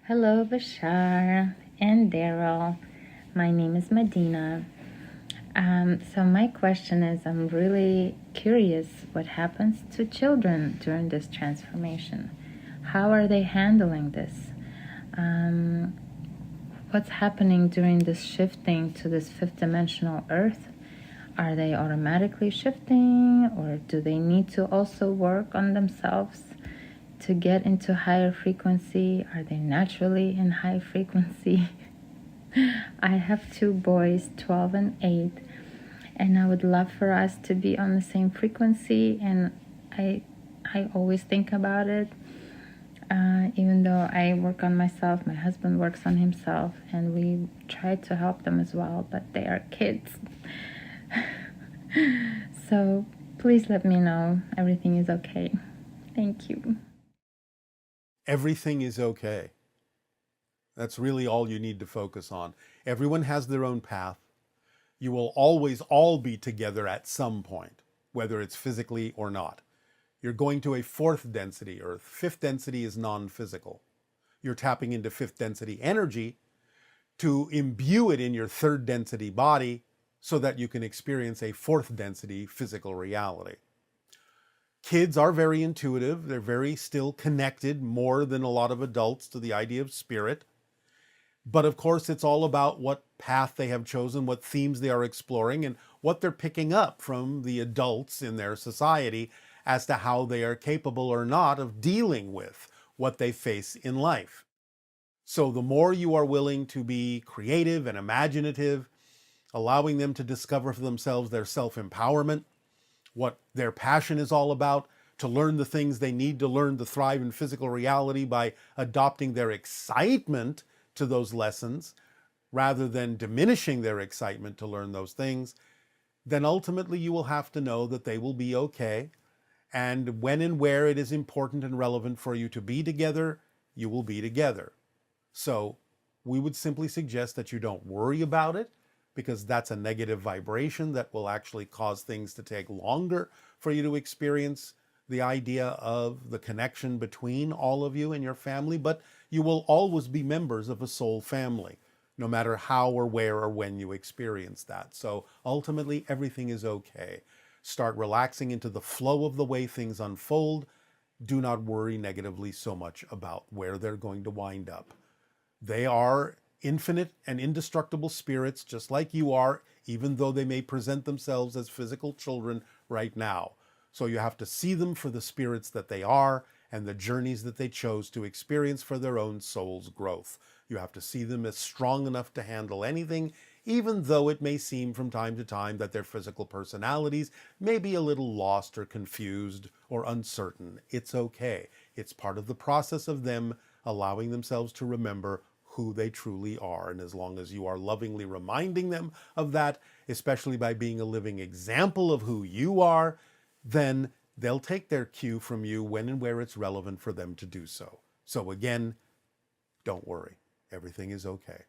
Hello, Bashar and Daryl. My name is Medina. So my question is, I'm really curious what happens to children during this transformation. How are they handling this? Um, what's happening during this shifting to this fifth dimensional Earth? Are they automatically shifting, or do they need to also work on themselves to get into higher frequency? Are they naturally in high frequency? I have two boys, 12 and 8, and I would love for us to be on the same frequency, and I always think about it. Even though I work on myself, my husband works on himself, and we try to help them as well, but they are kids. So please let me know everything is okay. Thank you. Everything is okay. That's really all you need to focus on. Everyone has their own path. You will always all be together at some point, whether it's physically or not. You're going to a fourth density Earth. Fifth density is non-physical. You're tapping into fifth density energy to imbue it in your third density body so that you can experience a fourth density physical reality. Kids are very intuitive. They're very still connected more than a lot of adults to the idea of spirit. But of course, it's all about what path they have chosen, what themes they are exploring, and what they're picking up from the adults in their society as to how they are capable or not of dealing with what they face in life. So the more you are willing to be creative and imaginative, allowing them to discover for themselves their self-empowerment, what their passion is all about, to learn the things they need to learn to thrive in physical reality by adopting their excitement to those lessons rather than diminishing their excitement to learn those things, then ultimately you will have to know that they will be okay. And when and where it is important and relevant for you to be together, you will be together. So we would simply suggest that you don't worry about it, because that's a negative vibration that will actually cause things to take longer for you to experience the idea of the connection between all of you and your family. But you will always be members of a soul family, no matter how or where or when you experience that. So ultimately, everything is okay. Start relaxing into the flow of the way things unfold. Do not worry negatively so much about where they're going to wind up. They are infinite and indestructible spirits, just like you are, even though they may present themselves as physical children right now. So you have to see them for the spirits that they are and the journeys that they chose to experience for their own soul's growth. You have to see them as strong enough to handle anything, even though it may seem from time to time that their physical personalities may be a little lost or confused or uncertain. It's okay. It's part of the process of them allowing themselves to remember who they truly are. And as long as you are lovingly reminding them of that, especially by being a living example of who you are, then they'll take their cue from you when and where it's relevant for them to do so. So again, don't worry. Everything is okay.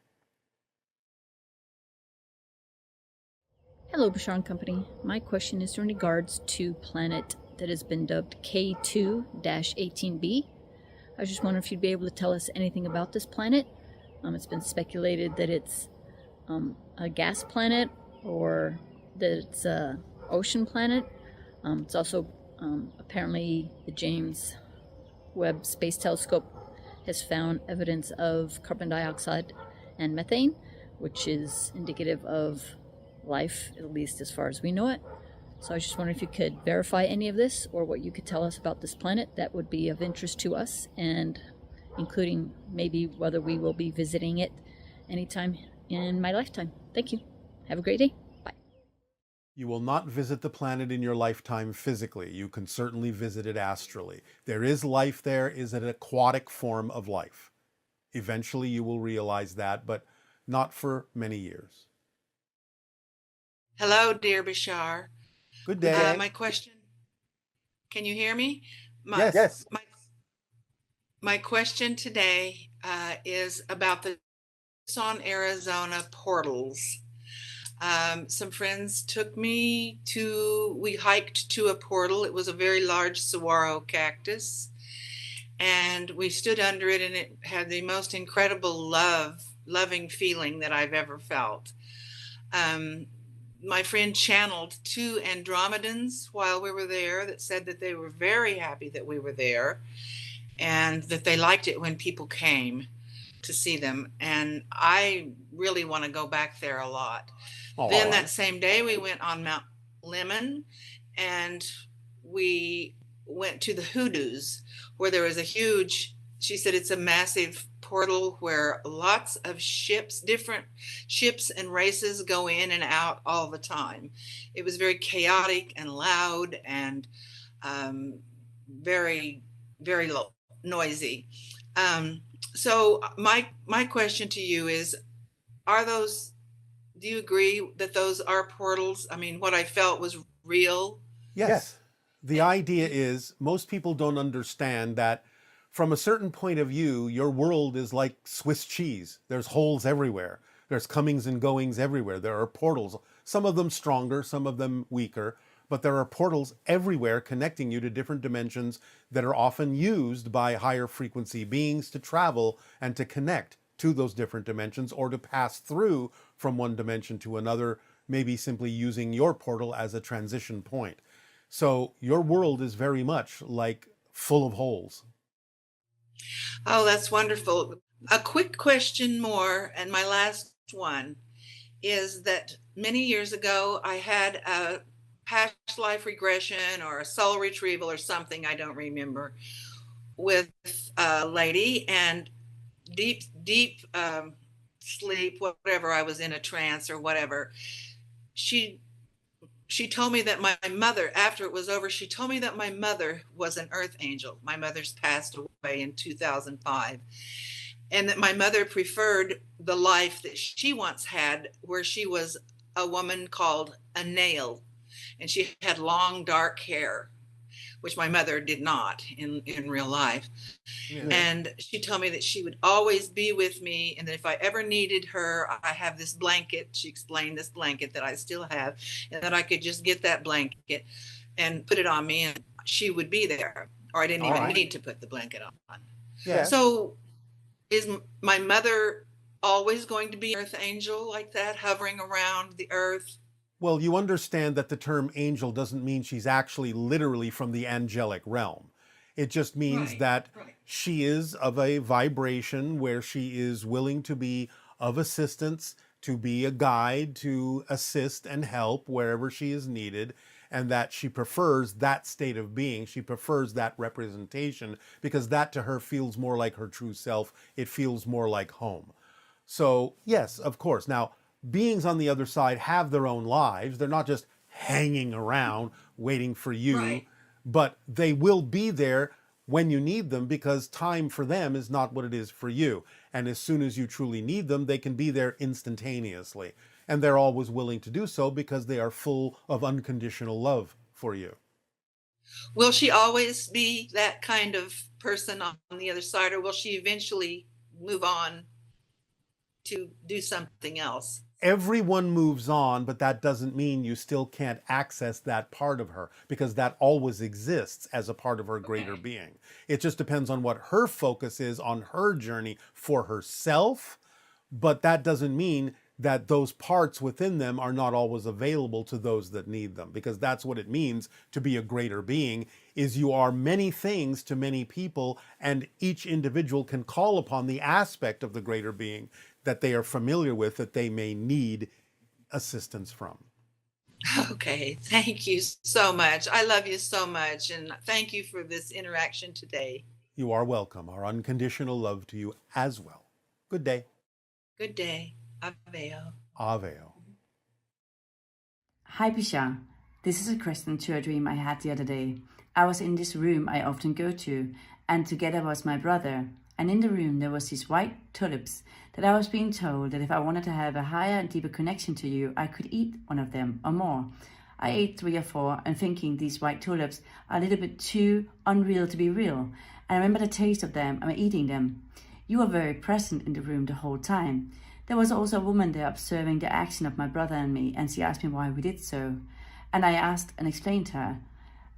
Hello, Bashar and Company. My question is in regards to planet that has been dubbed K2-18b. I was just wondering if you'd be able to tell us anything about this planet. It's been speculated that it's a gas planet or that it's a ocean planet. It's also apparently the James Webb Space Telescope has found evidence of carbon dioxide and methane, which is indicative of life, at least as far as we know it. So I was just wondering if you could verify any of this, or what you could tell us about this planet that would be of interest to us, and including maybe whether we will be visiting it anytime in my lifetime. Thank you. Have a great day. Bye. You will not visit the planet in your lifetime physically. You can certainly visit it astrally. There is life there, is an aquatic form of life. Eventually you will realize that, but not for many years. Hello, dear Bashar. Good day. My question, can you hear me? Yes. My question today is about the Tucson, Arizona portals. Some friends took me we hiked to a portal. It was a very large saguaro cactus. and we stood under it, and it had the most incredible loving feeling that I've ever felt. My friend channeled 2 Andromedans while we were there that said that they were very happy that we were there and that they liked it when people came to see them. And I really want to go back there a lot. Then that same day we went on Mount Lemon, and we went to the Hoodoos, where there was a huge, she said it's a massive portal where lots of ships, different ships and races go in and out all the time. It was very chaotic and loud and very, very noisy. So my question to you is, do you agree that those are portals? I mean, what I felt was real. Yes. The idea is most people don't understand that from a certain point of view, your world is like Swiss cheese. There's holes everywhere. There's comings and goings everywhere. There are portals, some of them stronger, some of them weaker, but there are portals everywhere connecting you to different dimensions that are often used by higher frequency beings to travel and to connect to those different dimensions, or to pass through from one dimension to another, maybe simply using your portal as a transition point. So your world is very much like full of holes. Oh, that's wonderful. A quick question more, and my last one is that many years ago I had a past life regression or a soul retrieval or something, I don't remember, with a lady, and deep sleep, whatever, I was in a trance or whatever. She told me that my mother, after it was over, she told me that my mother was an earth angel. My mother's passed away in 2005. And that my mother preferred the life that she once had, where she was a woman called a nail. And she had long, dark hair, which my mother did not in real life. Yeah. And she told me that she would always be with me, and that if I ever needed her, I have this blanket. She explained this blanket that I still have, and that I could just get that blanket and put it on me, and she would be there, or I didn't even need to put the blanket on. Yeah. So is my mother always going to be an earth angel like that, hovering around the earth? Well, you understand that the term angel doesn't mean she's actually literally from the angelic realm. It just means that she is of a vibration where she is willing to be of assistance, to be a guide, to assist and help wherever she is needed, and that she prefers that state of being. She prefers that representation because that to her feels more like her true self. It feels more like home. So yes, of course. Now, beings on the other side have their own lives. They're not just hanging around waiting for you, but they will be there when you need them, because time for them is not what it is for you. And as soon as you truly need them, they can be there instantaneously. And they're always willing to do so because they are full of unconditional love for you. Will she always be that kind of person on the other side, or will she eventually move on to do something else? Everyone moves on, but that doesn't mean you still can't access that part of her, because that always exists as a part of her greater being. It just depends on what her focus is on her journey for herself, but that doesn't mean that those parts within them are not always available to those that need them, because that's what it means to be a greater being, is you are many things to many people, and each individual can call upon the aspect of the greater being that they are familiar with, that they may need assistance from. Okay, thank you so much. I love you so much, and thank you for this interaction today. You are welcome. Our unconditional love to you as well. Good day. Good day. Aveo. Aveo. Hi, Bashar. This is a question to a dream I had the other day. I was in this room I often go to, and together was my brother. And in the room there was these white tulips that I was being told that if I wanted to have a higher and deeper connection to you, I could eat one of them or more. I ate 3 or 4 and thinking these white tulips are a little bit too unreal to be real. And I remember the taste of them and eating them. You were very present in the room the whole time. There was also a woman there observing the action of my brother and me, and she asked me why we did so. And I asked and explained to her.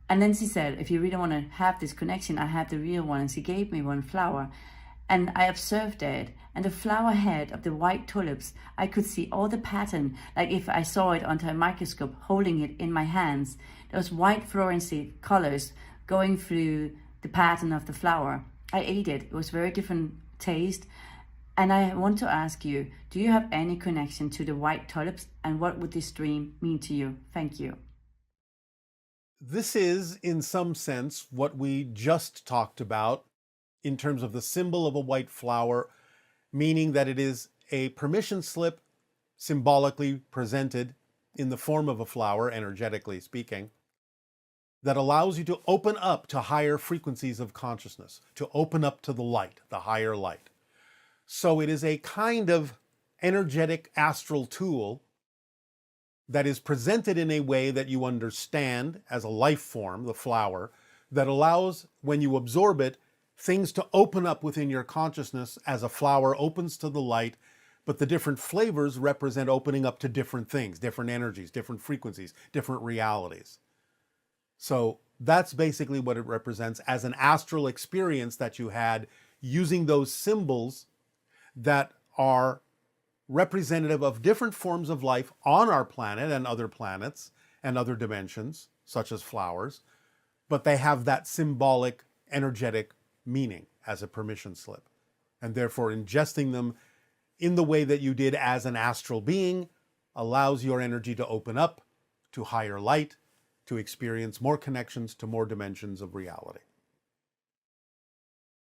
And then she said, if you really want to have this connection, I have the real one. And she gave me one flower. And I observed it. And the flower head of the white tulips, I could see all the pattern, like if I saw it under a microscope, holding it in my hands. Those white fluorescent colors going through the pattern of the flower. I ate it. It was very different taste. And I want to ask you, do you have any connection to the white tulips? And what would this dream mean to you? Thank you. This is, in some sense, what we just talked about in terms of the symbol of a white flower, meaning that it is a permission slip symbolically presented in the form of a flower, energetically speaking, that allows you to open up to higher frequencies of consciousness, to open up to the light, the higher light. So it is a kind of energetic astral tool that is presented in a way that you understand as a life form, the flower, that allows, when you absorb it, things to open up within your consciousness as a flower opens to the light, but the different flavors represent opening up to different things, different energies, different frequencies, different realities. So that's basically what it represents as an astral experience that you had using those symbols that are representative of different forms of life on our planet and other planets and other dimensions, such as flowers, but they have that symbolic, energetic meaning as a permission slip. And therefore, ingesting them in the way that you did as an astral being allows your energy to open up to higher light, to experience more connections to more dimensions of reality.